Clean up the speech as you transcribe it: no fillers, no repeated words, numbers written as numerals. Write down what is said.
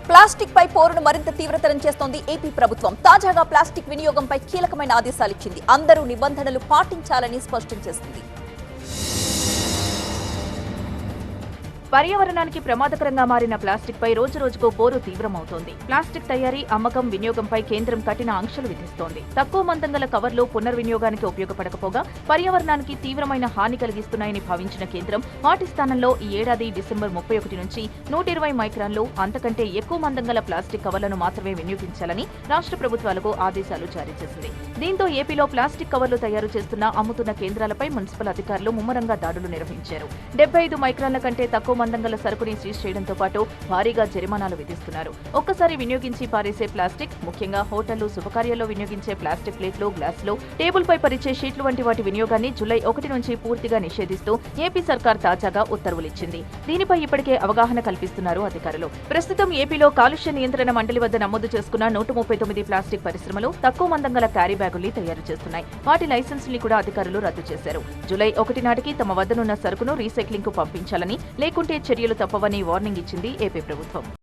Plastic పై పోరును మరింత తీవ్రతరం చేస్తోంది ఏపీ ప్రభుత్వం. తాజాగా ప్లాస్టిక్ వినియోగంపై కీలకమైన ఆదేశాలిచ్చింది. అందరూ నిబంధనలు పాటించాలని స్పష్టం చేసింది. పర్యావరణానికి ప్రమాదకరంగా మారిన ప్లాస్టిక్ పై రోజురోజుకు పోరు తీవ్రమవుతోంది. ప్లాస్టిక్ తయారీ, అమ్మకం, వినియోగంపై కేంద్రం కఠిన ఆంక్షలు విధిస్తోంది. తక్కువ మందం గల కవర్లు పునర్వినియోగానికి ఉపయోగపడకపోగా పర్యావరణానికి తీవ్రమైన హాని కలిగిస్తున్నాయని భావించిన కేంద్రం వాటి స్థానంలో ఈ ఏడాది డిసెంబర్ 31 నుంచి 120 మైక్రాన్లు అంతకంటే ఎక్కువ మందం గల ప్లాస్టిక్ కవర్లను మాత్రమే వినియోగించాలని రాష్ట్ర ప్రభుత్వాలకు ఆదేశాలు జారీ చేసింది. దీంతో ఏపీలో ప్లాస్టిక్ కవర్లు తయారు చేస్తున్న, అమ్ముతున్న కేంద్రాలపై మున్సిపల్ అధికారులు ముమ్మరంగా దాడులు నిర్వహించారు. 75 మైక్రాన్ల కంటే తక్కువ మందం గల సరుకుని సీజ్ చేయడంతో పాటు భారీగా జరిమానాలు విధిస్తున్నారు. ఒక్కసారి వినియోగించి పారేసే ప్లాస్టిక్, ముఖ్యంగా హోటళ్లు, శుభకార్యాల్లో వినియోగించే ప్లాస్టిక్ ప్లేట్లు, గ్లాసులు, టేబుల్ పై పరిచే షీట్లు వంటి వాటి వినియోగాన్ని జూలై 1 నుంచి పూర్తిగా నిషేధిస్తూ ఏపీ సర్కార్ తాజాగా ఉత్తర్వులిచ్చింది. దీనిపై ఇప్పటికే అవగాహన కల్పిస్తున్నారు అధికారులు. ప్రస్తుతం ఏపీలో కాలుష్య నియంత్రణ మండలి వద్ద నమోదు చేసుకున్న 139 ప్లాస్టిక్ పరిశ్రమలు తక్కువ మందం గల క్యారీ బ్యాగుల్ని తయారు చేస్తున్నాయి. వాటి లైసెన్సుల్ని కూడా అధికారులు రద్దు చేశారు. జూలై 1 నాటికి తమ వద్దనున్న సరుకును రీసైక్లింగ్ కు పంపించాలని, లేకుంటే చర్యలు తప్పవని వార్నింగ్ ఇచ్చింది ఏపీ ప్రభుత్వం.